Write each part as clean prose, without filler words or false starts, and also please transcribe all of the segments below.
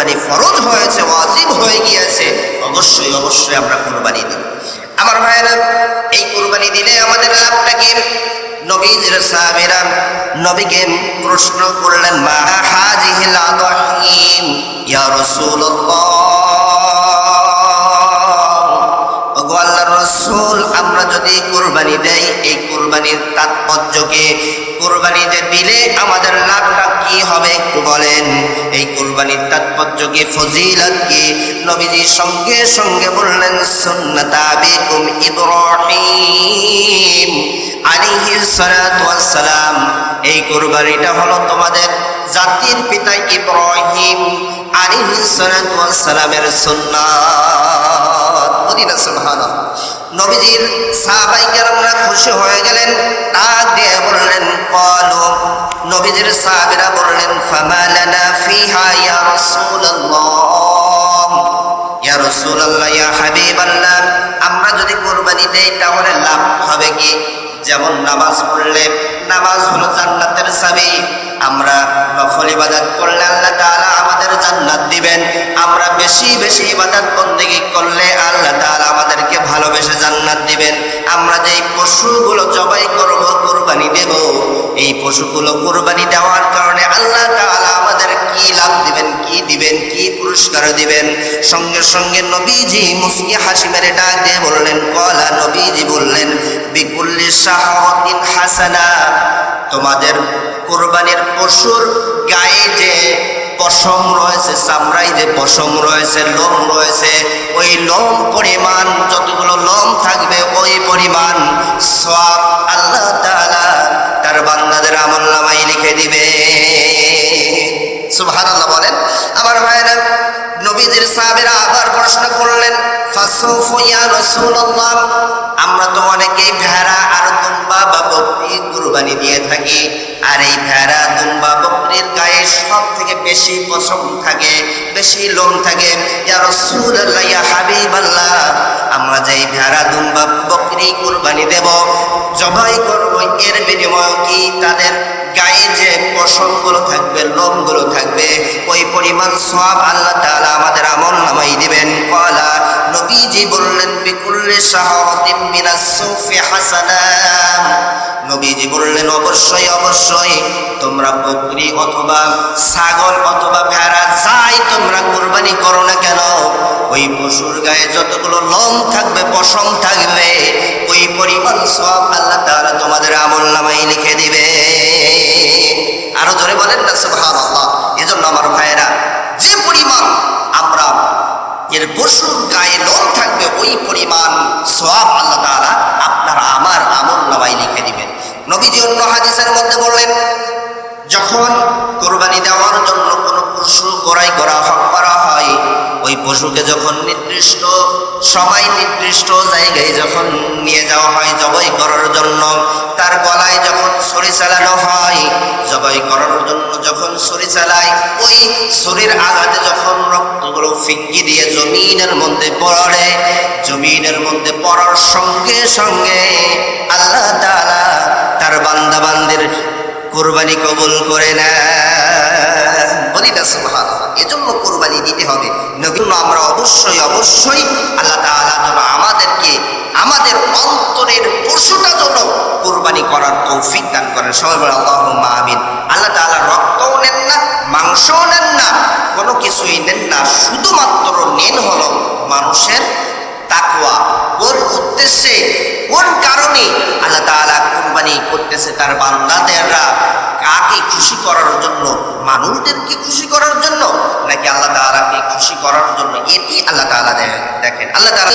কুরবানি ফরজ হয়েছে, ওয়াজিব হয়ে গিয়েছে, অবশ্যই অবশ্যই আমরা কুরবানি দেব। আমার ভাইরা, এই কুরবানি দিলে আমাদের লাভটা কি? নবীজির সাহাবীরা নবীকে প্রশ্ন করলেন, মা হাযিহিল আদাহিম ইয়া রাসূলুল্লাহ, ওগো আল্লাহর রাসূল, আমরা যদি কুরবানি দেই এই কুরবানির তাৎপর্য কি? কুরবানি যে দিলে আমাদের লাভটা কি হবে একটু বলেন। এই কুরবানির তাৎপর্য কি, ফজিলত কি? নবীজি সঙ্গে সঙ্গে বললেন, সুন্নাত আবিকুম ইব্রাহিম আলাইহিস সালাতু ওয়াস সালাম, এই কুরবানিটা হলো তোমাদের জাতির পিতা ইব্রাহিম আলাইহিস সালাতু ওয়াস সালামের সুন্নাত। বলি না সুবহানাল্লাহ। নবীজির সাহাবায়ে কেরামরা খুশি হয়ে গেলেন, ডাক দিয়ে বললেন, ক্বালু, নবীজির সাহাবীরা বললেন, ফামা লানা ফিহা ইয়া রাসূলুল্লাহ, ইয়া রাসূলুল্লাহ, ইয়া হাবিবাল্লাহ, আমরা যদি কুরবানি দেই তাহলে লাভ হবে কি? যেমন নামাজ পড়লে, নামাজ হলো জান্নাতের চাবি, আমরা নফল ইবাদত করলে আল্লাহ তাআলা আমাদের জান্নাত দিবেন, আমরা বেশি বেশি ইবাদত বন্দেগী করলে আল্লাহ তাআলা আমাদেরকে ভালোবেসে জান্নাত দিবেন। আমরা যে পশুগুলো জবাই করব, কুরবানি দেব, এই পশুগুলো কুরবানি দেওয়ার কারণে আল্লাহ তাআলা আমাদের কি লাভ দিবেন, কি দিবেন, কি পুরস্কার দিবেন? সঙ্গে সঙ্গে নবীজি মুস্কি হাসি মেরে ডাক দিয়ে বললেন, কলা, নবীজি বললেন, বিকুল্লি শাহওয়াতিন হাসানা, তোমাদের কুরবানির পশুর গায়ে যে পশম রয়েছে, চামড়ায় যে পশম রয়েছে, লোম রয়েছে, ওই লোম পরিমাণ, যতগুলো লোম থাকবে ওই পরিমাণ সওয়াব আল্লাহ তাআলা তার বান্দাদের আমলনামায় লিখে দিবে। সুবহানাল্লাহ বলেন। আমার ভাইরা, নবীজির সাহাবীরা আবার প্রশ্ন করলেন, ফাসাউফা ইয়া রাসূলুল্লাহ, আমরা তো অনেকেই ভেড়া আর দুম্বা বা বকরি কুরবানি দিয়ে থাকি, আর এই ভেড়া দুম্বা বকরির গায়ে সব থেকে বেশি পশম থাকে, বেশি লোম থাকে। ইয়া রাসূলুল্লাহ, ইয়া হাবিবাল্লাহ, আমরা যেই ভেড়া দুম্বা বকরি কুরবানি দেব, জবাই করব, এর বিনিময়ে কি তাদের গায়ে যে পশমগুলো থাকবে, লোমগুলো থাকবে, ওই পরিমাণ সওয়াব আল্লাহ তাআলা আমাদের আমলনামায় দিবেন? ক্বালা, নবীজি বললেন, বিকুল্লি শাহওয়াতিন মিনাস সুফি হাসানা, নবীজি বললেন, অবশ্যই অবশ্যই তোমরা বকরি অথবা ছাগল অথবা ভেড়া যাই তোমরা কুরবানি করো না কেন, ওই পশুর গায়ে যতগুলো লোম থাকবে, পশম থাকবে, ওই পরিমাণ সওয়াব আল্লাহ তাআলা তোমাদের আমলনামায় লিখে দিবে। আরো জোরে বলেন না সুবহানাল্লাহ। এজন্য আমার ভাইয়েরা, যে পরিমাণ আমরা এর পশুর গায়ে লোম থাকবে, ওই পরিমাণ সওয়াব আল্লাহ তাআলা আপনার আমার আমলনামায় লিখে দিবেন। নবীজি অন্য হাদিসের মধ্যে বললেন, যখন কুরবানি দেওয়ার জন্য কোনো পশু ক্রয় করা হয়, ওই পশুকে যখন নির্দিষ্ট সময়, নির্দিষ্ট জায়গায় যখন নিয়ে যাওয়া হয় জবাই করার জন্য, তার গলায় যখন ছুরি চালানো হয়, জবাই করার জন্য যখন ছুরি চালায়, ওই ছুরির আঘাতে যখন রক্তগুলো ফিঙ্গি দিয়ে জমিনের মধ্যে পড়ে, জমিনের মধ্যে পড়ার সঙ্গে সঙ্গে আল্লাহ তাআলা তার বান্দা বান্দির কুরবানি কবুল করে না। বলি না সুবহানাল্লাহ। এজন্য কুরবানি দিতে হবে। নবীন্য আমরা অবশ্যই অবশ্যই আল্লাহ তাআলা যেন আমাদেরকে আমাদের অন্তরের পশুটা যেন কুরবানি করার তৌফিক দান করেন। সবাই বলে আল্লাহুম্মা আমিন। আল্লাহ তাআলা রক্তও নেন না, মাংসও নেন না, কোনো কিছুই নেন না, শুধুমাত্র নেন হলো মানুষের তাকওয়া। ওর উদ্দেশ্যে, কোন কারণে আল্লাহ তাআলা কুরবানি করতেছে? তার বান্দাদেররা কাকে খুশি করার জন্য? মানুষদেরকে খুশি করার জন্য নাকি আল্লাহ তাআলাকে খুশি করার জন্য? এটি আল্লাহ তাআলা দেখেন। আল্লাহ তাআলা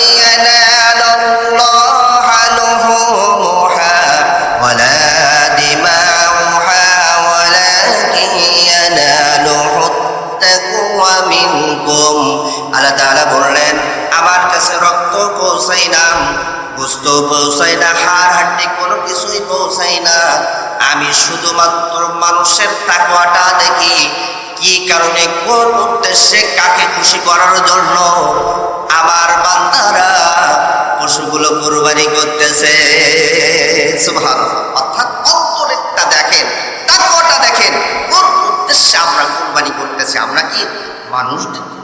আল্লাহ তাআলা বললেন, আমার কাছে রক্ত পৌঁছাই না, গোশত পৌঁছাই না, হাড় হাড্ডি কোনো কিছুই পৌঁছাই না, আমি শুধুমাত্র মানুষের তাকওয়াটা দেখি। কি কারণে, কোন উদ্দেশ্যে, কাকে খুশি করার জন্য আমার বান্দারা পশুগুলো কুরবানি করতেছে? সুবহানাল্লাহ। অর্থাৎ অন্তরেরটা দেখেন, তাকওয়াটা দেখেন, কোন উদ্দেশ্যে আমরা কুরবানি করতেছি। আমরা কি মানুষ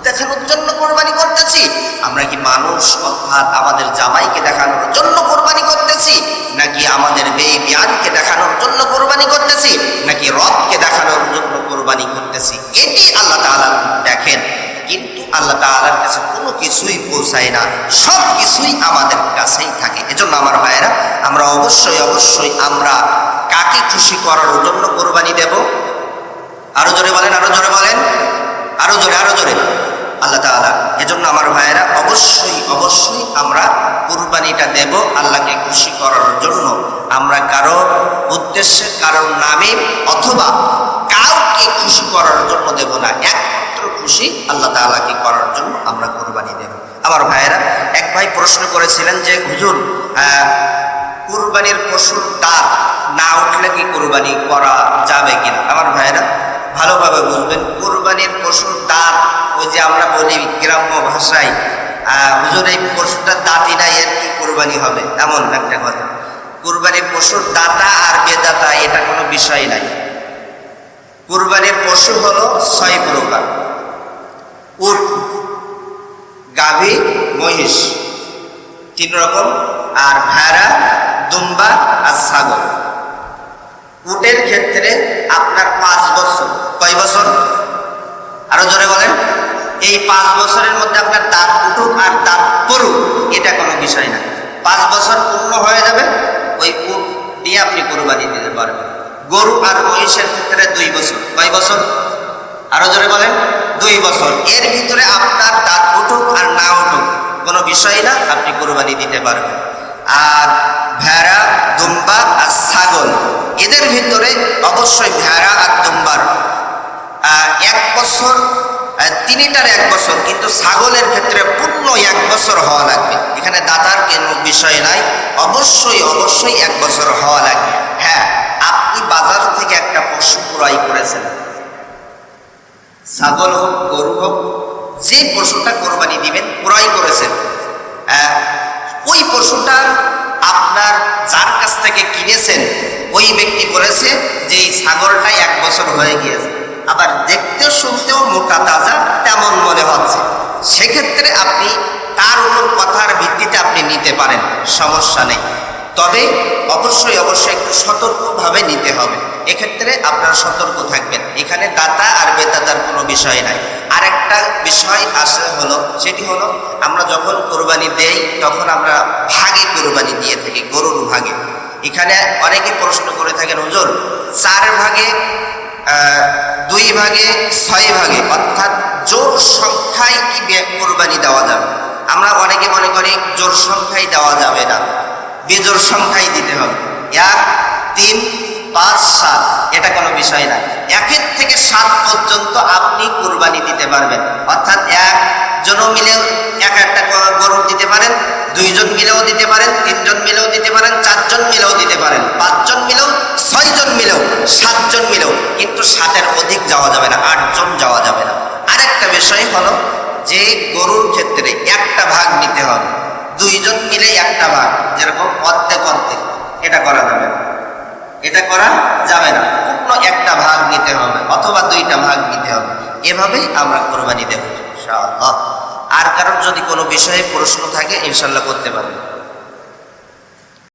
দেখানোর জন্য কোরবানি করতেছি? আমরা কি মানুষ অর্থাৎ আমাদের জামাইকে দেখানোর জন্য কোরবানি করতেছি, নাকি আমাদের বেবিয়ানকে দেখানোর জন্য কোরবানি করতেছি, নাকি রবকে দেখানোর জন্য কোরবানি করতেছি? এটি আল্লাহ তাআলা দেখেন। কিন্তু আল্লাহ তাআলার কাছে কোনো কিছুই পৌঁছায় না, সব কিছুই আমাদের কাছেই থাকে। এজন্য আমার ভাইয়েরা, আমরা অবশ্যই আমরা কাকে খুশি করার জন্য কোরবানি দেব? আরো জোরে বলেন, আরো জোরে বলেন, আরো জোরে আল্লাহ তাআলা। এজন্য আমার ভাইয়েরা, অবশ্যই আমরা কুরবানিটা দেব আল্লাহকে খুশি করার জন্য। আমরা কারো উদ্দেশ্যে, কারোর নামে অথবা কাউকে খুশি করার জন্য দেব না, একমাত্র খুশি আল্লাহ তাআলাকে করার জন্য আমরা কুরবানি দেব। আমার ভাইয়েরা, এক ভাই প্রশ্ন করেছিলেন যে হুজুর, কুরবানির পশুর দাঁত না উঠলে কি কুরবানি করা যাবে কিনা? আমার ভাইয়েরা, ভালোভাবে বুঝবেন, কুরবানির পশুর দাঁত, ওই যে আমরা বলি গ্রাম্য ভাষায়, হুজুর এই পশুটার দাঁতই নাই, এর কি কুরবানি হবে, এমন একটা কথা। কুরবানির পশুর দাতা আর বেদাতা এটা কোনো বিষয় নাই। কুরবানির পশু হলো 6 প্রকার: উট, গাভী, মহিষ, 3 রকম, আর ভেড়া, দুম্বা আর ছাগল। উটের ক্ষেত্রে আপনার 5 বছর, কয় বছর? আরো জোরে বলেন। এই 5 বছরের মধ্যে আপনার দাঁত উঠুক আর দাঁত পড়ুক, এটা কোনো বিষয় না। 5 বছর পূর্ণ হয়ে যাবে, ওই উট দিয়ে আপনি কোরবানি দিতে পারবেন। গরু আর মহিষের ক্ষেত্রে 2 বছর, কয় বছর? আরো জোরে বলেন। 2 বছর। এর ভিতরে আপনার দাঁত উঠুক আর না উঠুক কোনো বিষয় না, আপনি কোরবানি দিতে পারবেন। আর ভেড়া, দুম্বা আর ছাগল, এদের ভিতরে অবশ্যই ভেড়া আর দুম্বার 1 বছর, 3টার 1 বছর, কিন্তু ছাগলের ক্ষেত্রে পূর্ণ 1 বছর হওয়া লাগবে। এখানে দাতার কোনো বিষয় নাই, অবশ্যই 1 বছর হওয়া লাগবে। হ্যাঁ, আপনি বাজার থেকে একটা পশু ক্রয় করেছেন, ছাগল হোক, গরু হোক, যে পশুটা কোরবানি দিবেন ক্রয় করেছেন, ওই পশুটা আপনার যার কাছ থেকে কিনেছেন ওই ব্যক্তি বলেছে যে এই ছাগলটা 1 বছর হয়ে গিয়েছে, আবার দেখতেও শুনতেও মোটা তাজা তেমন মনে হচ্ছে, সেক্ষেত্রে আপনি তার উপর কথার ভিত্তিতে আপনি নিতে পারেন, সমস্যা নেই। তবে অবশ্যই একটু সতর্কভাবে নিতে হবে। এক্ষেত্রে আপনারা সতর্ক থাকবেন। এখানে দাতা আর বেদাতার কোনো বিষয় নাই। আরেকটা বিষয় আসে হলো, সেটি হলো আমরা যখন কোরবানি দেই তখন আমরা ভাগে কোরবানি দিয়ে থাকি, গরুর ভাগে। এখানে অনেকে প্রশ্ন করে থাকেন, হুজুর 4 ভাগে, 2 ভাগে, 6 ভাগে, অর্থাৎ জোর সংখ্যায় কি কোরবানি দেওয়া যাবে? আমরা অনেকে মনে করি জোর সংখ্যায় দেওয়া যাবে না, বেজোর সংখ্যায় দিতে হবে। 1, 3, 5, 7, এটা কোনো বিষয় না। 1 থেকে 7 পর্যন্ত আপনি কোরবানি দিতে পারবেন, অর্থাৎ 1 জন মিলেও একটা গরু দিতে পারেন, 2 জন মিলেও দিতে পারেন, 3 জন মিলেও দিতে পারেন, 4 জন মিলেও দিতে পারেন, 5 জন মিলেও, 6 জন মিলেও, 7 জন মিলেও, কিন্তু 7-এর অধিক যাওয়া যাবে না, 8 জন যাওয়া যাবে না। আরেকটা বিষয় হলো যে গরুর ক্ষেত্রে একটা ভাগ নিতে হবে, 2 জন মিলে একটা ভাগ, যেরকম অর্ধেক, এটা করা যাবে না, এটা করা যাবে না, পূর্ণ একটা ভাগ নিতে হবে অথবা 2টা ভাগ নিতে হবে। এভাবেই আমরা কোরবানি দেব ইনশাআল্লাহ। আর কারণ যদি কোনো বিষয়ে প্রশ্ন থাকে ইনশাআল্লাহ করতে পারেন।